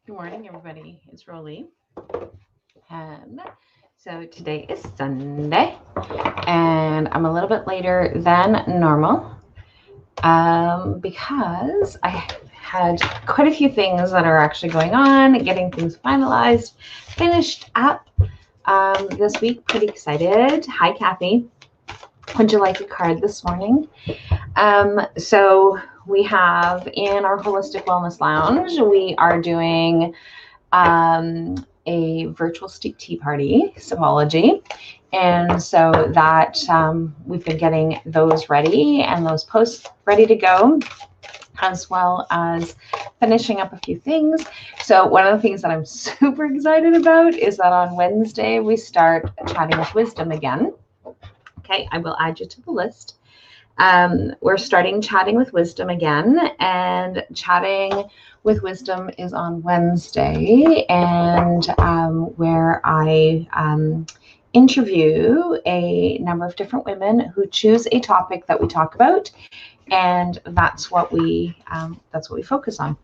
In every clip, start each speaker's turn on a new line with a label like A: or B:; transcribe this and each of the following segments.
A: Good morning, everybody. It's Rolly. And so today is Sunday, and I'm a little bit later than normal because I had quite a few things that are actually going on, getting things finalized, finished up this week. Pretty excited. Hi, Kathy. Would you like a card this morning? So we have in our Holistic Wellness Lounge, we are doing a virtual steep tea party, Symbology. And so that we've been getting those ready and those posts ready to go, as well as finishing up a few things. So one of the things that I'm super excited about is that on Wednesday we start chatting with wisdom again. Okay, I will add you to the list. We're starting chatting with wisdom again, and chatting with wisdom is on Wednesday, and where I interview a number of different women who choose a topic that we talk about, and that's what we focus on.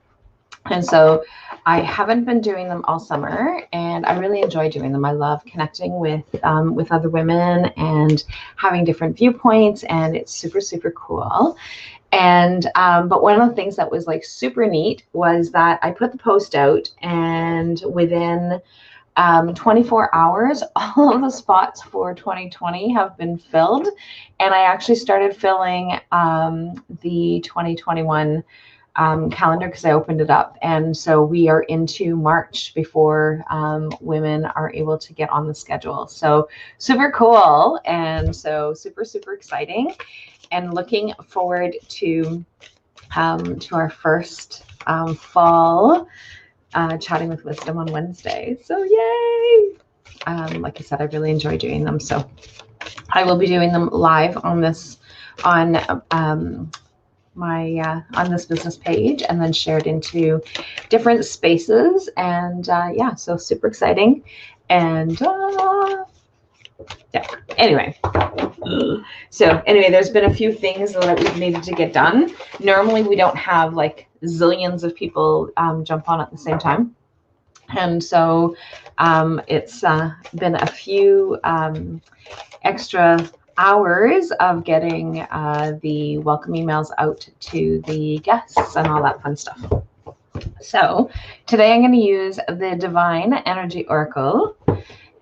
A: And so I haven't been doing them all summer, and I really enjoy doing them. I love connecting with other women and having different viewpoints, and it's super, super cool. And but one of the things that was like super neat was that I put the post out, and within 24 hours, all of the spots for 2020 have been filled, and I actually started filling the 2021 calendar because I opened it up. And so we are into March before women are able to get on the schedule. So super cool. And so super, super exciting, and looking forward to our first fall chatting with wisdom on Wednesday. So yay. Like I said, I really enjoy doing them. So I will be doing them live on this, on on this business page, and then shared into different spaces. And yeah, so super exciting. And yeah, anyway. So anyway, there's been a few things that we've needed to get done. Normally we don't have like zillions of people jump on at the same time. And so it's been a few extra hours of getting the welcome emails out to the guests and all that fun stuff. So today I'm going to use the Divine Energy Oracle.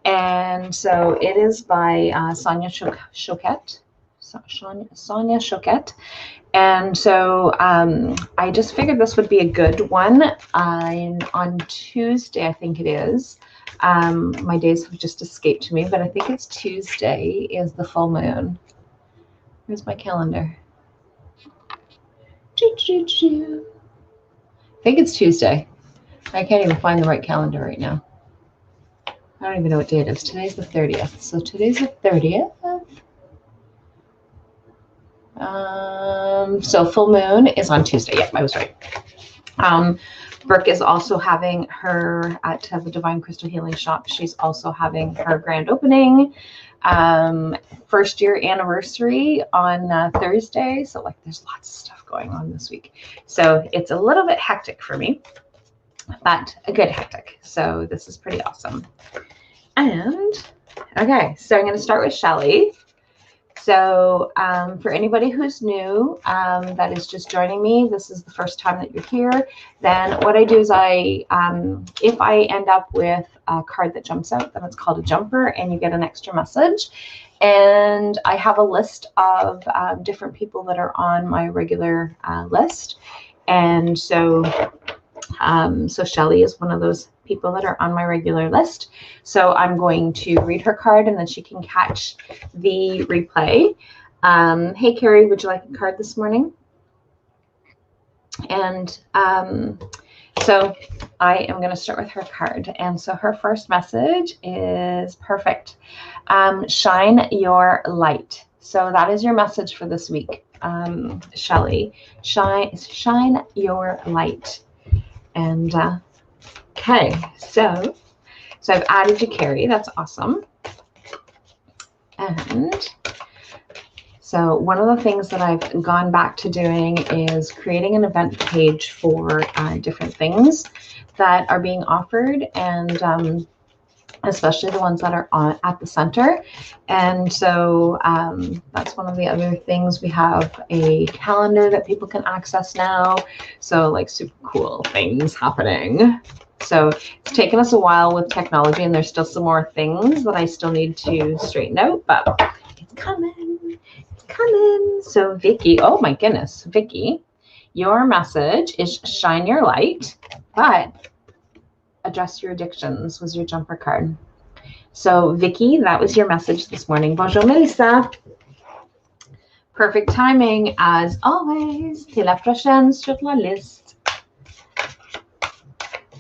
A: And so it is by Sonia Choquette. Sonia Choquette. And so I just figured this would be a good one on Tuesday, I think it is. My days have just escaped me, but I think it's Tuesday is the full moon. Here's my calendar. I think it's Tuesday. I can't even find the right calendar right now. I don't even know what day it is. Today's the 30th. So today's the 30th. So full moon is on Tuesday. Yep, I was right. Brooke is also having her at the Divine Crystal Healing Shop. She's also having her grand opening, first year anniversary on Thursday. So like there's lots of stuff going on this week. So it's a little bit hectic for me, but a good hectic. So this is pretty awesome. And okay, so I'm going to start with Shelly. So for anybody who's new, that is just joining me, this is the first time that you're here, then what I do is if I end up with a card that jumps out, then it's called a jumper, and you get an extra message. And I have a list of different people that are on my regular list. And so Shelly is one of those people that are on my regular list. So I'm going to read her card, and then she can catch the replay. Hey, Carrie, would you like a card this morning? And so I am going to start with her card. And so her first message is perfect. Shine your light. So that is your message for this week, Shelly. Shine your light. And okay, so I've added you, Carrie. That's awesome. And So one of the things that I've gone back to doing is creating an event page for different things that are being offered, and especially the ones that are at the center. And so that's one of the other things. We have a calendar that people can access now. So like super cool things happening. So it's taken us a while with technology, and there's still some more things that I still need to straighten out, but it's coming. It's coming. So Vicky, oh my goodness, Vicky, your message is shine your light, but address your addictions was your jumper card. So Vicky, that was your message this morning. Bonjour Melissa. Perfect timing as always. T'es la prochaine sur la liste.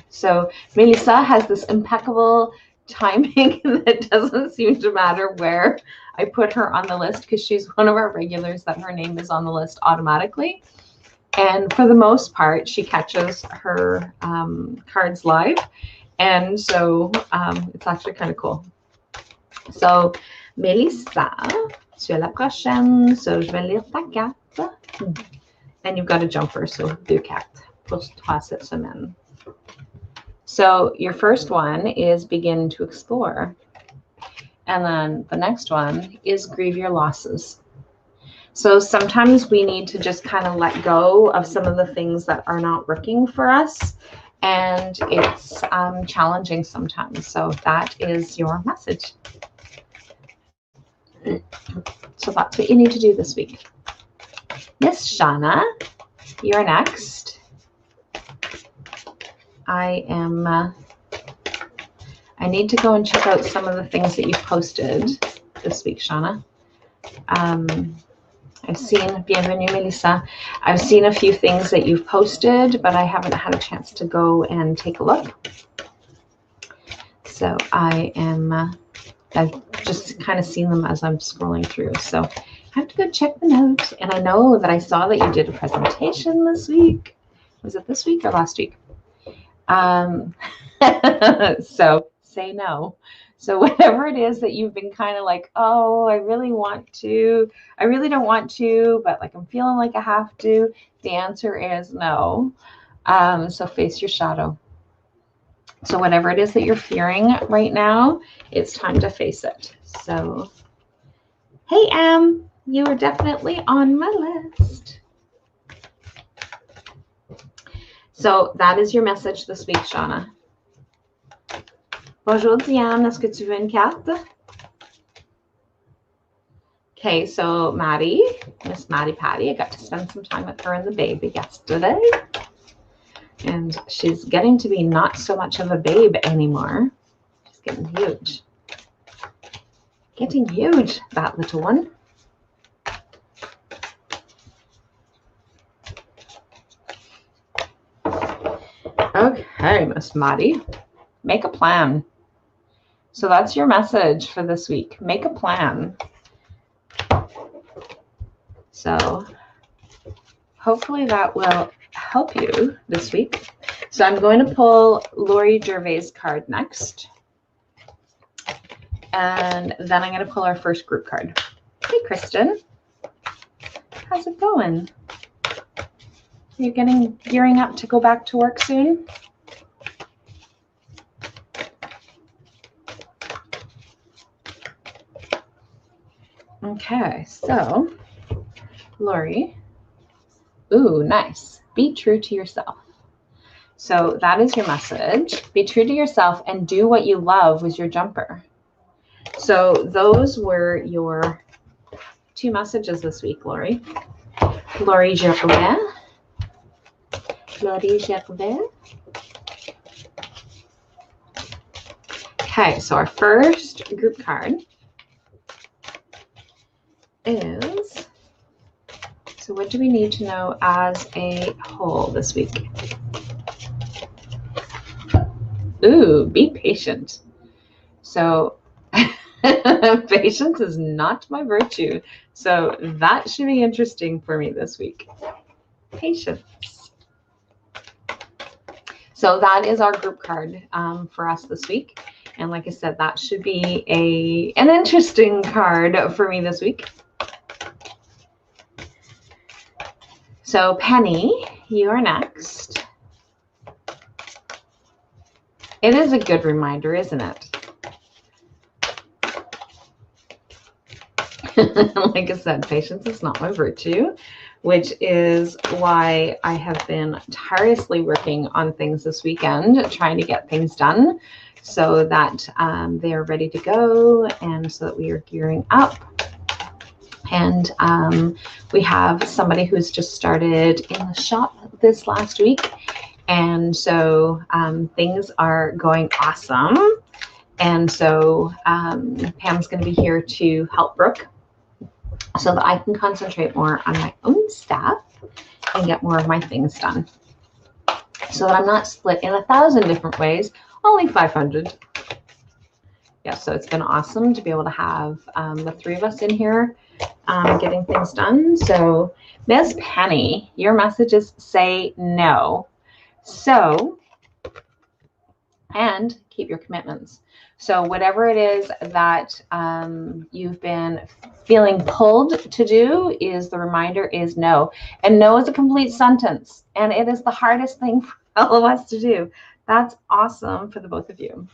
A: So Melissa has this impeccable timing that doesn't seem to matter where I put her on the list, because she's one of our regulars that her name is on the list automatically. And for the most part, she catches her cards live. And so it's actually kind of cool. So Melissa, tu es la prochaine. So je vais lire ta carte. And you've got a jumper, so 2 cartes pour toi cette semaine. So your first one is begin to explore. And then the next one is grieve your losses. So sometimes we need to just kind of let go of some of the things that are not working for us. And it's challenging sometimes. So that is your message. So that's what you need to do this week. Miss Shana, you're next. I need to go and check out some of the things that you've posted this week, Shana. I've seen, bienvenue, Melissa. I've seen a few things that you've posted, but I haven't had a chance to go and take a look. So I've just kind of seen them as I'm scrolling through. So I have to go check them out. And I know that I saw that you did a presentation this week. Was it this week or last week? So say no. So whatever it is that you've been kind of like, oh, I really don't want to, but like I'm feeling like I have to, the answer is no. So face your shadow. So whatever it is that you're fearing right now, it's time to face it. So, hey, Em, you are definitely on my list. So that is your message this week, Shauna. Bonjour, Diane. Est-ce que tu veux une carte? Okay, so Maddie, Miss Maddie Patty, I got to spend some time with her and the baby yesterday. And she's getting to be not so much of a babe anymore. She's getting huge. Getting huge, that little one. Okay, Miss Maddie, make a plan. So that's your message for this week. Make a plan. So hopefully that will help you this week. So I'm going to pull Lori Gervais' card next. And then I'm going to pull our first group card. Hey, Kristen. How's it going? You're gearing up to go back to work soon? Okay, so Lori. Ooh, nice. Be true to yourself. So that is your message. Be true to yourself and do what you love was your jumper. So those were your 2 messages this week, Lori. Lori Gervais. Lori Gervais. Okay, so our first group card is, so what do we need to know as a whole this week? Ooh, be patient. So patience is not my virtue. So that should be interesting for me this week. Patience. So that is our group card for us this week. And like I said, that should be an interesting card for me this week. So Penny, you are next. It is a good reminder, isn't it? Like I said, patience is not my virtue, which is why I have been tirelessly working on things this weekend, trying to get things done so that they are ready to go and so that we are gearing up. And we have somebody who's just started in the shop this last week. And so things are going awesome. And so Pam's going to be here to help Brooke so that I can concentrate more on my own stuff and get more of my things done. So that I'm not split in 1,000 different ways, only 500. Yeah, so it's been awesome to be able to have the three of us in here getting things done. So Ms. Penny, your message is say no. So, and keep your commitments. So whatever it is that you've been feeling pulled to do, is the reminder is no. And no is a complete sentence. And it is the hardest thing for all of us to do. That's awesome for the both of you.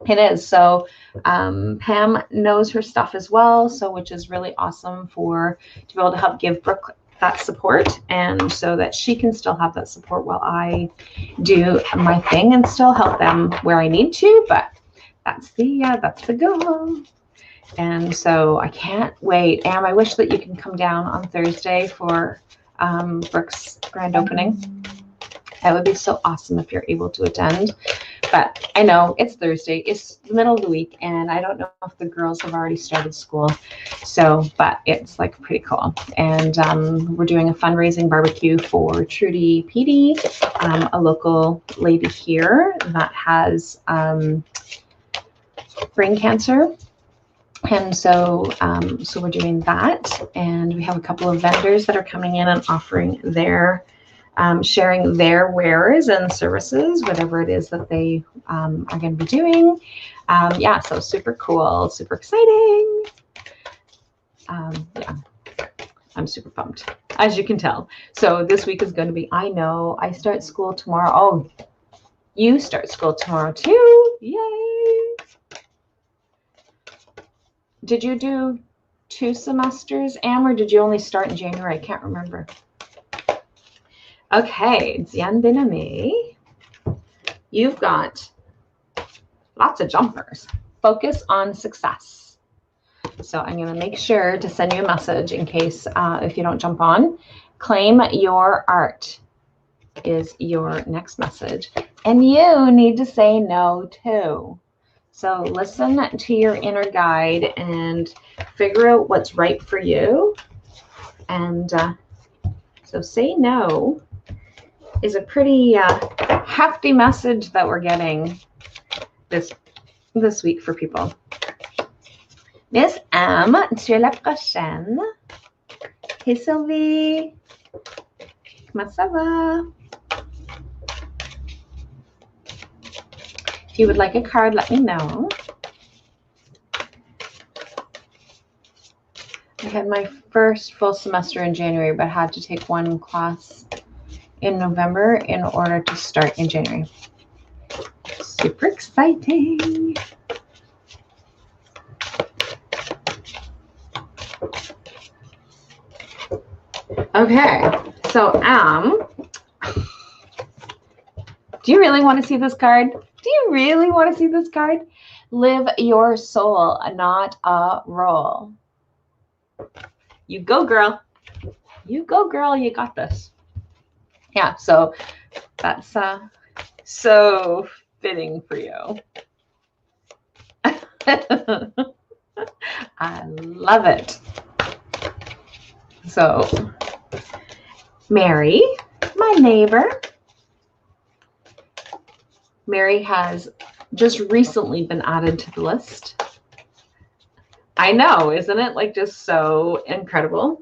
A: It is. So Pam knows her stuff as well, so which is really awesome to be able to help give Brooke that support, and so that she can still have that support while I do my thing and still help them where I need to. But that's the goal. And so I can't wait. Am, I wish that you can come down on Thursday for Brooke's grand opening. That would be so awesome if you're able to attend. But I know it's Thursday, it's the middle of the week, and I don't know if the girls have already started school. So, but it's like pretty cool. And we're doing a fundraising barbecue for Trudy Petey, a local lady here that has brain cancer. And so, so we're doing that, and we have a couple of vendors that are coming in and offering their sharing their wares and services, whatever it is that they are going to be doing. Yeah, so super cool, super exciting. Yeah, I'm super pumped, as you can tell. So this week is going to be, I know, I start school tomorrow. Oh, you start school tomorrow too. Yay. Did you do 2 semesters, Am, or did you only start in January? I can't remember. Okay, Diane Bename, you've got lots of jumpers. Focus on success. So I'm going to make sure to send you a message in case if you don't jump on. Claim your art is your next message. And you need to say no too. So listen to your inner guide and figure out what's right for you. And so say no is a pretty hefty message that we're getting this week for people. Miss Am, tu es la prochaine. Hey Sylvie, comment ça va? If you would like a card, let me know. I had my first full semester in January, but had to take one class in November in order to start in January. Super exciting. Okay, so do you really want to see this card? Do you really want to see this card? Live your soul, not a role. You go, girl. You go, girl. You got this. Yeah, so that's so fitting for you. I love it. So, Mary, my neighbor. Mary has just recently been added to the list. I know, isn't it? Like just so incredible.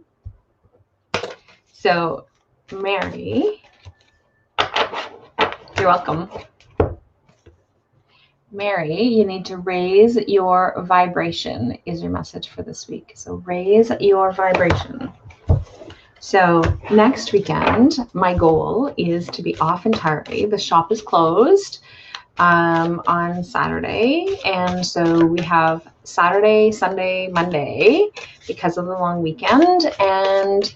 A: So, Mary, you're welcome. Mary, you need to raise your vibration is your message for this week. So raise your vibration. So next weekend, my goal is to be off entirely. The shop is closed on Saturday, and so we have Saturday, Sunday, Monday because of the long weekend, and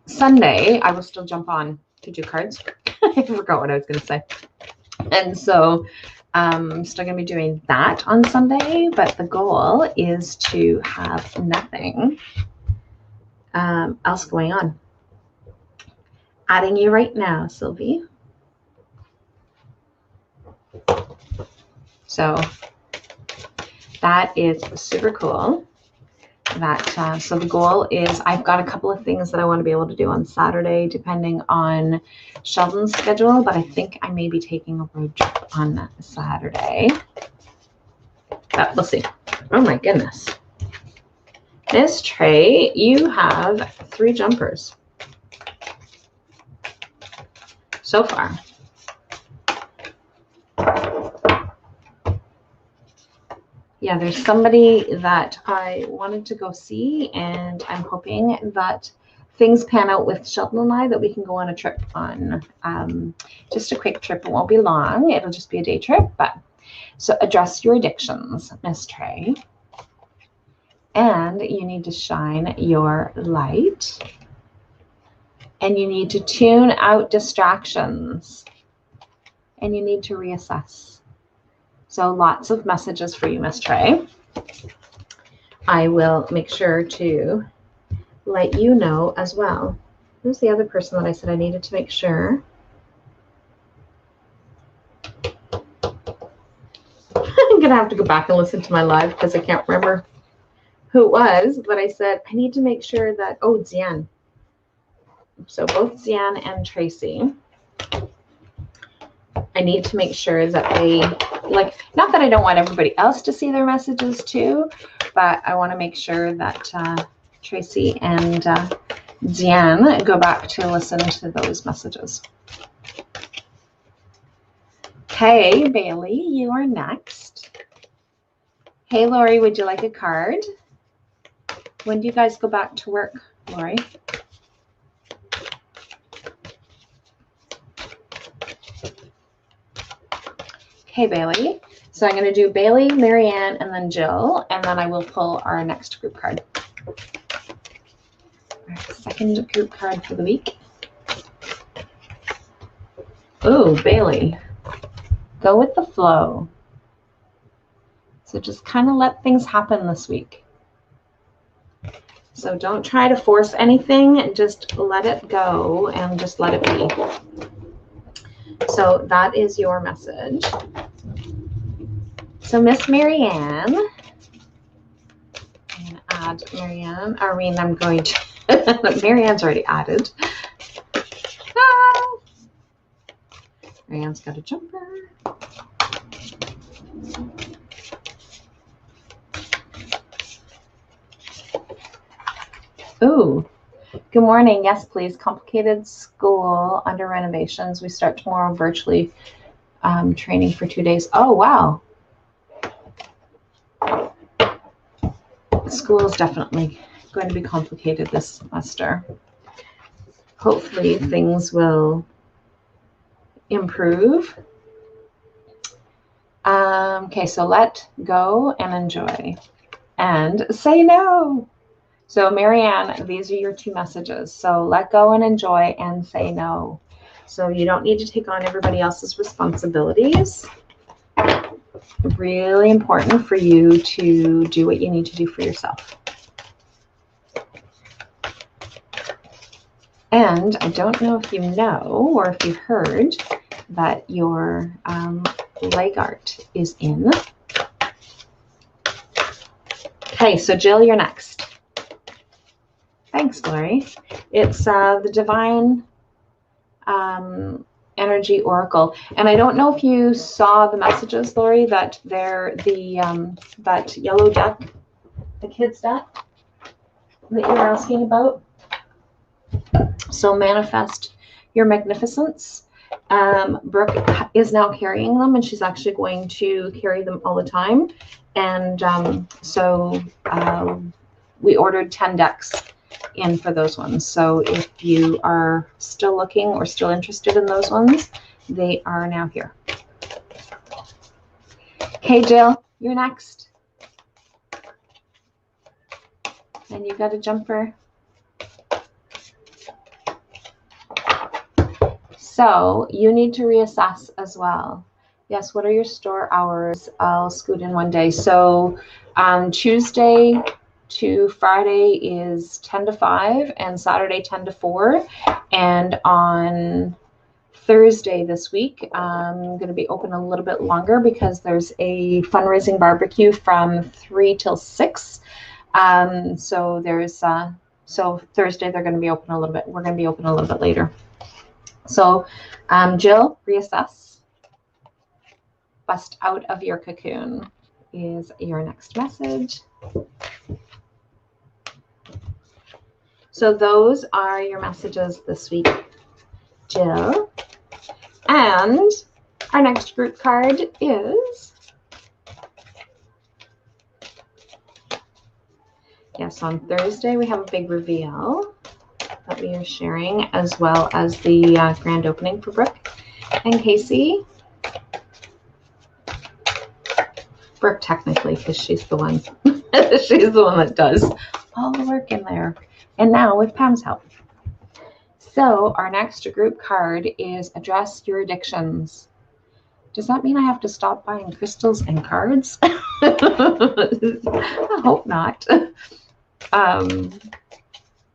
A: Sunday I will still jump on to do cards. I forgot what I was going to say. And so I'm still going to be doing that on Sunday, but the goal is to have nothing else going on. Adding you right now, Sylvie. So that is super cool. So the goal is I've got a couple of things that I want to be able to do on Saturday, depending on Sheldon's schedule, but I think I may be taking a road trip on Saturday. But we'll see. Oh my goodness. Miss Trey, you have 3 jumpers so far. Yeah, there's somebody that I wanted to go see, and I'm hoping that things pan out with Sheldon and I, that we can go on a trip on just a quick trip. It won't be long. It'll just be a day trip. But so address your addictions, Miss Trey. And you need to shine your light. And you need to tune out distractions. And you need to reassess. So lots of messages for you, Miss Trey. I will make sure to let you know as well. Who's the other person that I said I needed to make sure? I'm going to have to go back and listen to my live because I can't remember who it was, but I said I need to make sure that, oh, Zian. So both Zian and Tracy. I need to make sure that they, like, not that I don't want everybody else to see their messages too, but I want to make sure that Tracy and Zian go back to listen to those messages. Okay, Bailey, you are next. Hey, Lori, would you like a card? When do you guys go back to work, Lori? Okay, Bailey. So I'm going to do Bailey, Marianne, and then Jill, and then I will pull our next group card. Our second group card for the week. Ooh, Bailey. Go with the flow. So just kind of let things happen this week. So don't try to force anything. Just let it go and just let it be. So that is your message. So Miss Marianne, I'm going to add Marianne. I mean, I'm going to, Marianne's already added. Ah! Marianne's got a jumper. Ooh. Good morning. Yes, please. Complicated school under renovations. We start tomorrow virtually training for 2 days. Oh, wow. School is definitely going to be complicated this semester. Hopefully things will improve. Okay, so let go and enjoy. And say no. So Marianne, these are your 2 messages. So let go and enjoy and say no. So you don't need to take on everybody else's responsibilities. Really important for you to do what you need to do for yourself. And I don't know if you know or if you've heard that your leg art is in. Okay, so Jill, you're next. Thanks, Lori. It's the Divine Energy Oracle. And I don't know if you saw the messages, Lori, that they're that yellow deck, the kids deck that you were asking about. So manifest your magnificence. Brooke is now carrying them, and she's actually going to carry them all the time. And so we ordered 10 decks in for those ones. So if you are still looking or still interested in those ones, they are now here. Okay, Jill, you're next. And you got a jumper. So you need to reassess as well. Yes, what are your store hours? I'll scoot in one day. So Tuesday to Friday is 10 to 5 and Saturday 10 to 4. And on Thursday this week, I'm going to be open a little bit longer because there's a fundraising barbecue from 3 till 6. So Thursday they're going to be open a little bit. We're going to be open a little bit later. So Jill, reassess. Bust out of your cocoon is your next message. So those are your messages this week, Jill. And our next group card is, yes, on Thursday we have a big reveal that we are sharing, as well as the grand opening for Brooke and Casey. Brooke technically, because she's the one that does all the work in there. And now with Pam's help. So our next group card is Address Your Addictions. Does that mean I have to stop buying crystals and cards? I hope not.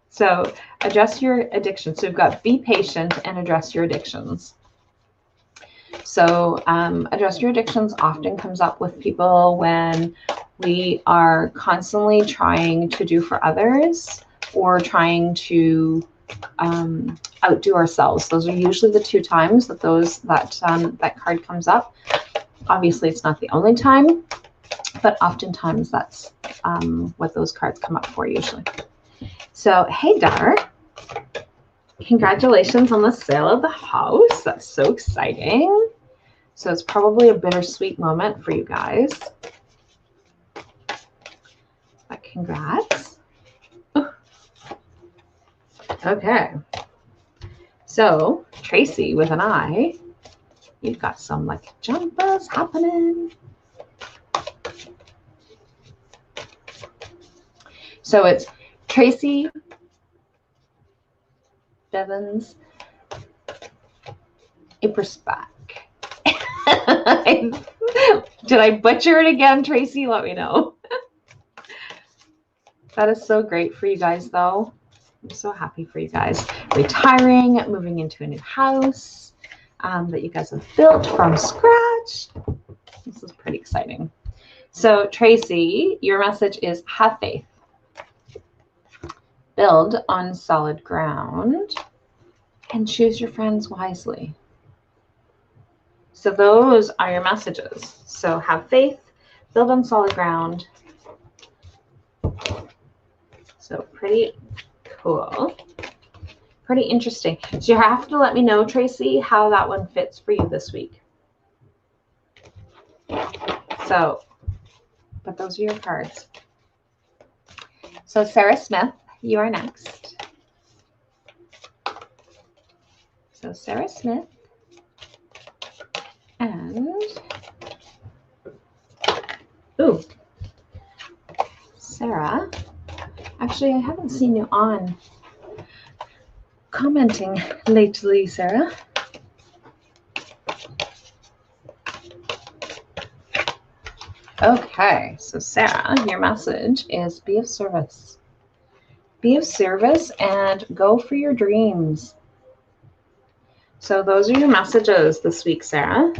A: So address your addictions. So we've got be patient and address your addictions. So address your addictions often comes up with people when we are constantly trying to do for others or trying to outdo ourselves. Those are usually the two times that that card comes up. Obviously, it's not the only time, but oftentimes that's what those cards come up for usually. So, hey, Dar, congratulations on the sale of the house. That's so exciting. So it's probably a bittersweet moment for you guys. But congrats. Okay. So, Tracy with an I, you've got some like jumpers happening. So it's Tracy Bevins Ipersback. Did I butcher it again, Tracy? Let me know. That is so great for you guys, though. I'm so happy for you guys. Retiring, moving into a new house that you guys have built from scratch. This is pretty exciting. So, Tracy, your message is have faith. Build on solid ground and choose your friends wisely. So those are your messages. So have faith, build on solid ground. So pretty cool. Pretty interesting. So you have to let me know, Tracy, how that one fits for you this week. So, but those are your cards. So Sarah Smith, you are next. So Sarah Smith and Sarah. Actually, I haven't seen you on commenting lately, Sarah. Okay, so Sarah, your message is be of service. Be of service and go for your dreams. So those are your messages this week, Sarah.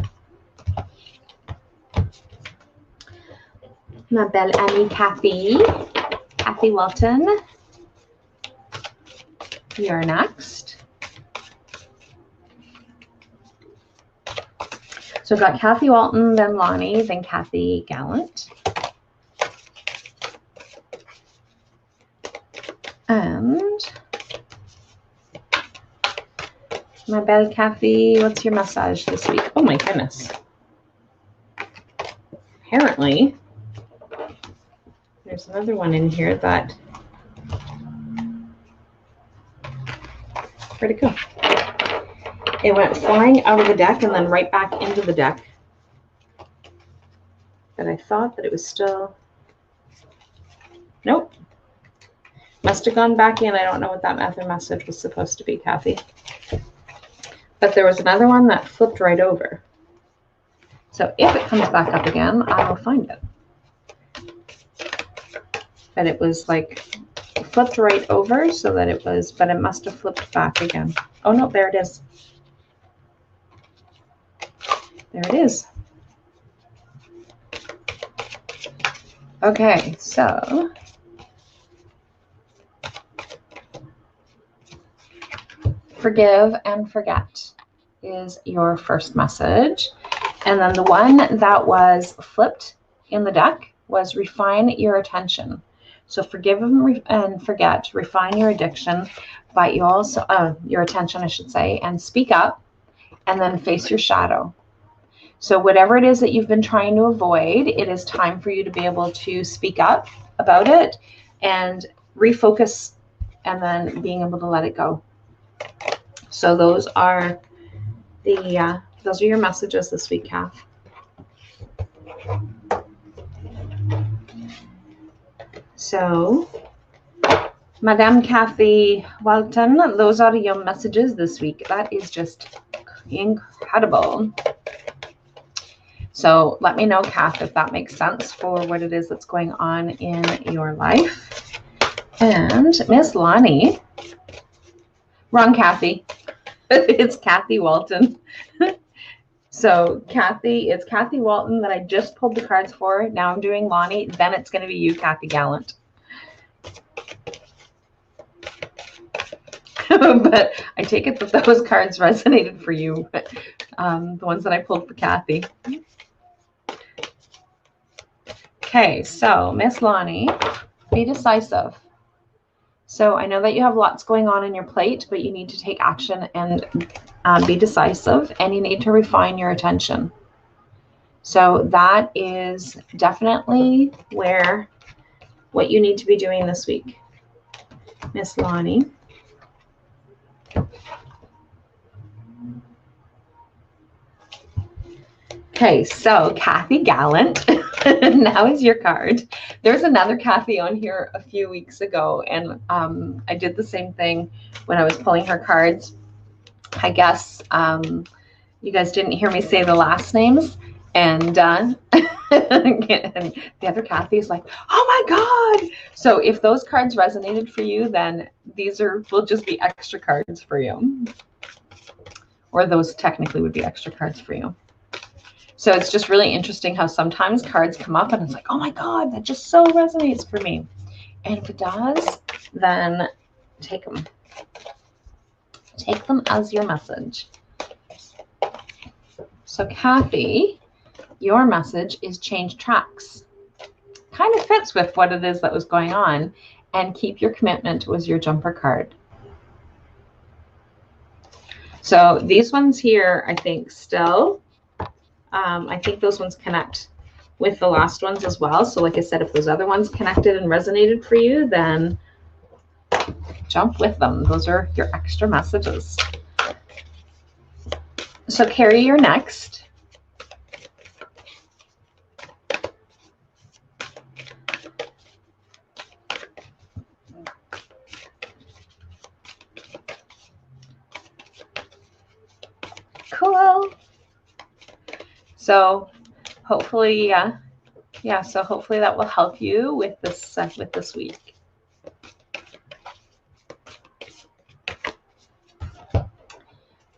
A: Ma belle amie Kathy Walton, you're next. So we've got Kathy Walton, then Lonnie, then Kathy Gallant. And my belle Kathy, what's your message this week? Oh my goodness. Apparently, there's another one in here that Pretty cool. It went flying out of the deck and then right back into the deck. But I thought that it was still... Nope. Must have gone back in. I don't know what that other message was supposed to be, Kathy. But there was another one that flipped right over. So if it comes back up again, I will find it. But it was like flipped right over so that it was, but it must have flipped back again. Oh no, there it is. There it is. Okay, so forgive and forget is your first message. And then the one that was flipped in the deck was refine your attention. So forgive and forget, refine your addiction, but you also, your attention, I should say, and speak up, and then face your shadow. So whatever it is that you've been trying to avoid, it is time for you to be able to speak up about it and refocus, and then being able to let it go. So those are your messages this week, Kath. So, Madame Kathy Walton, those are your messages this week. That is just incredible. So let me know, Kath, if that makes sense for what it is that's going on in your life. And Miss Lonnie, wrong Kathy. It's Kathy Walton. So Kathy, it's Kathy Walton that I just pulled the cards for. Now I'm doing Lonnie. Then it's going to be you, Kathy Gallant. But I take it that those cards resonated for you. The ones that I pulled for Kathy. Okay, so Miss Lonnie, be decisive. So I know that you have lots going on in your plate, but you need to take action and be decisive, and you need to refine your attention. So that is definitely what you need to be doing this week, Miss Lonnie. Okay, so Kathy Gallant, now is your card. There's another Kathy on here a few weeks ago, and I did the same thing when I was pulling her cards. I guess you guys didn't hear me say the last names, and and the other Kathy is like, oh my God. So if those cards resonated for you, then these will just be extra cards for you. Or those technically would be extra cards for you. So it's just really interesting how sometimes cards come up and it's like, oh my God, that just so resonates for me. And if it does, then take them. Take them as your message. So Kathy, your message is change tracks. Kind of fits with what it is that was going on. And keep your commitment was your jumper card. So these ones here, I think still, I think those ones connect with the last ones as well. So like I said, if those other ones connected and resonated for you, then jump with them. Those are your extra messages. So Carrie, you're next. Cool. So hopefully, so hopefully that will help you with this week.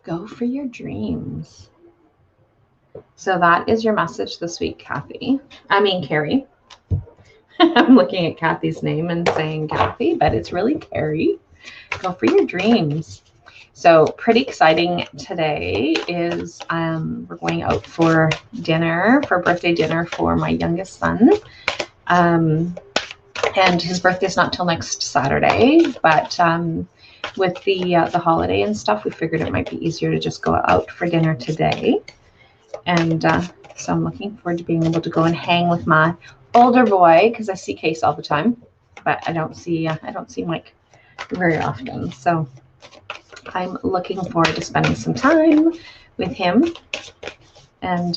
A: Go for your dreams. So that is your message this week, Kathy. Carrie. I'm looking at Kathy's name and saying Kathy, but it's really Carrie. Go for your dreams. So pretty exciting today is we're going out for dinner, for birthday dinner for my youngest son. And his birthday's not till next Saturday, but with the holiday and stuff, we figured it might be easier to just go out for dinner today. And so I'm looking forward to being able to go and hang with my older boy, because I see Case all the time, but I don't see Mike very often. So I'm looking forward to spending some time with him and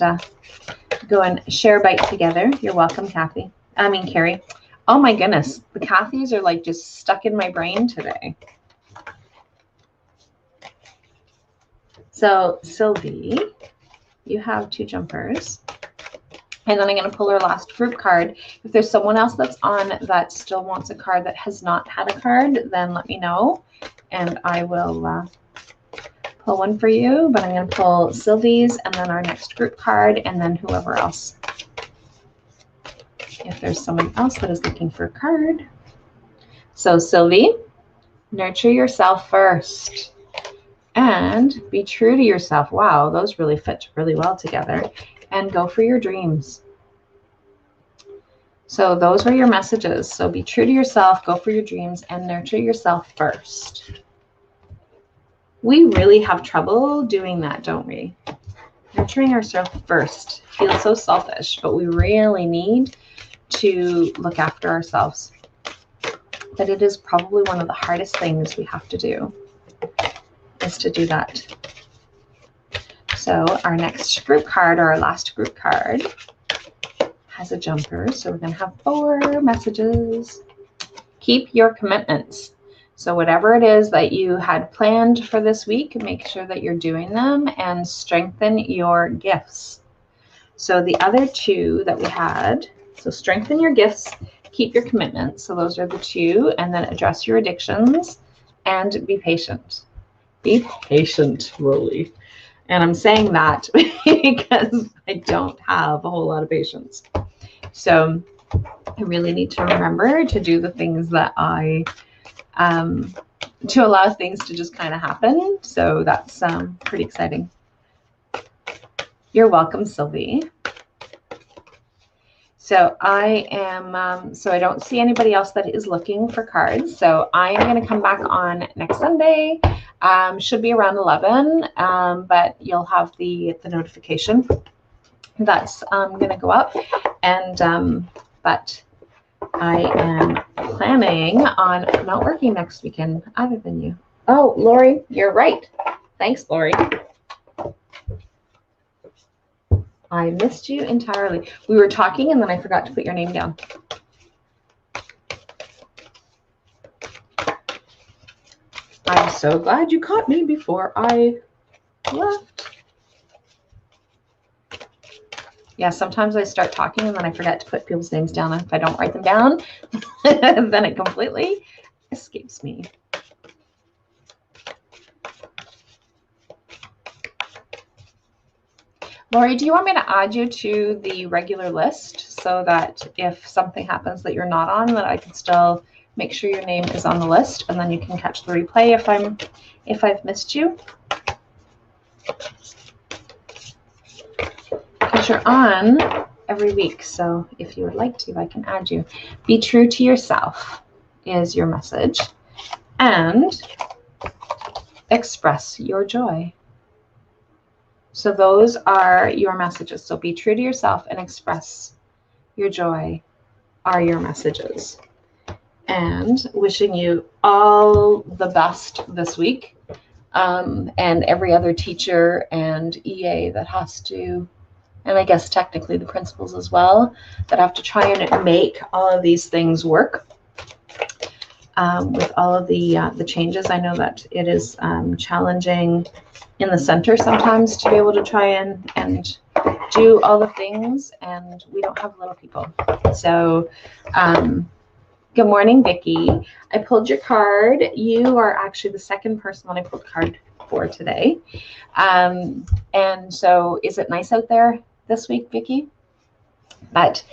A: go and share a bite together. You're welcome, Kathy. I mean, Carrie. Oh my goodness. The Kathys are like just stuck in my brain today. So Sylvie, you have 2 jumpers. And then I'm going to pull our last group card. If there's someone else that's on that still wants a card that has not had a card, then let me know. And I will pull one for you. But I'm going to pull Sylvie's and then our next group card and then whoever else. If there's someone else that is looking for a card. So Sylvie, nurture yourself first. And be true to yourself. Wow, those really fit really well together. And go for your dreams. So those are your messages. So be true to yourself, go for your dreams, and nurture yourself first. We really have trouble doing that, don't we? Nurturing ourselves first feels so selfish, but we really need to look after ourselves. But it is probably one of the hardest things we have to do, is to do that. So our next group card, or our last group card, has a jumper. So we're going to have 4 messages. Keep your commitments. So whatever it is that you had planned for this week, make sure that you're doing them and strengthen your gifts. So the other 2 that we had, so strengthen your gifts, keep your commitments. So those are the 2, and then address your addictions and be patient. Be patient, Rolly. And I'm saying that because I don't have a whole lot of patience. So I really need to remember to do the things that I, to allow things to just kind of happen. So that's pretty exciting. You're welcome, Sylvie. So I am, so I don't see anybody else that is looking for cards. So I am going to come back on next Sunday. Should be around 11, but you'll have the notification that's going to go up. And, but I am planning on not working next weekend other than you. Oh, Lori, you're right. Thanks, Lori. I missed you entirely. We were talking and then I forgot to put your name down. I'm so glad you caught me before I left. Yeah, sometimes I start talking and then I forget to put people's names down. If I don't write them down, then it completely escapes me. Lori, do you want me to add you to the regular list so that if something happens that you're not on, that I can still make sure your name is on the list, and then you can catch the replay if I've missed you? Because you're on every week, so if you would like to, I can add you. Be true to yourself is your message, and express your joy. So those are your messages. So be true to yourself and express your joy are your messages. And wishing you all the best this week. And every other teacher and EA that has to, and I guess technically the principals as well, that have to try and make all of these things work. With all of the changes, I know that it is challenging in the center sometimes to be able to try and do all the things, and we don't have little people. So good morning, Vicki. I pulled your card. You are actually the second person that I pulled a card for today. And so is it nice out there this week, Vicki? But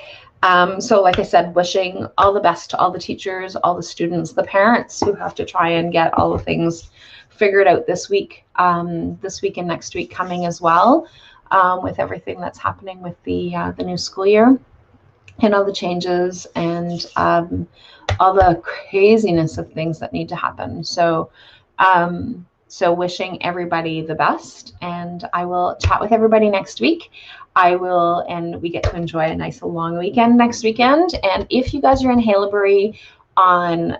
A: so like I said, wishing all the best to all the teachers, all the students, the parents who have to try and get all the things figured out this week and next week coming as well, with everything that's happening with the new school year and all the changes and all the craziness of things that need to happen. So so wishing everybody the best, and I will chat with everybody next week. And we get to enjoy a nice long weekend next weekend. And if you guys are in Haileybury On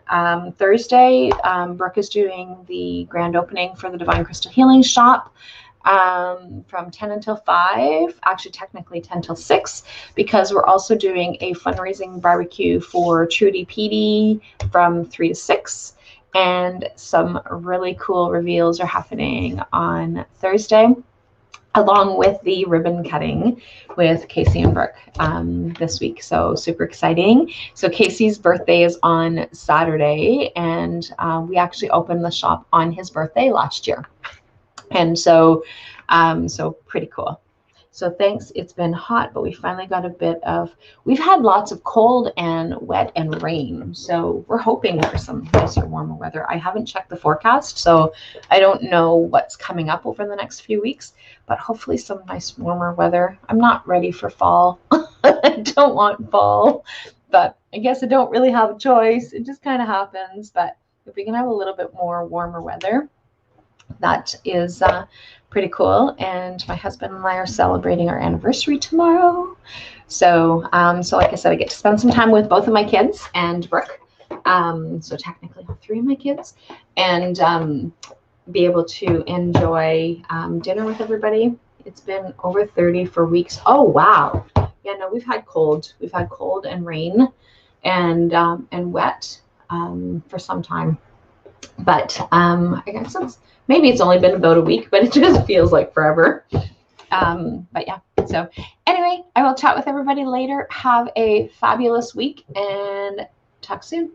A: Thursday, Brooke is doing the grand opening for the Divine Crystal Healing Shop from 10 until 5, actually technically 10 till 6, because we're also doing a fundraising barbecue for Trudy Petey from 3 to 6. And some really cool reveals are happening on Thursday, along with the ribbon cutting with Casey and Brooke this week. So super exciting. So Casey's birthday is on Saturday, and we actually opened the shop on his birthday last year. And so, so pretty cool. So thanks. It's been hot, but we finally got a bit of, we've had lots of cold and wet and rain. So we're hoping for some nicer, warmer weather. I haven't checked the forecast, so I don't know what's coming up over the next few weeks, but hopefully some nice, warmer weather. I'm not ready for fall. I don't want fall, but I guess I don't really have a choice. It just kind of happens. But if we can have a little bit more warmer weather, that is pretty cool. And my husband and I are celebrating our anniversary tomorrow. So, so like I said, I get to spend some time with both of my kids and Brooke. So technically all 3 of my kids, and be able to enjoy dinner with everybody. It's been over 30 for weeks. Oh, wow. Yeah, no, we've had cold. We've had cold and rain and wet for some time. But I guess maybe it's only been about a week, but it just feels like forever. But yeah, so anyway, I will chat with everybody later. Have a fabulous week and talk soon.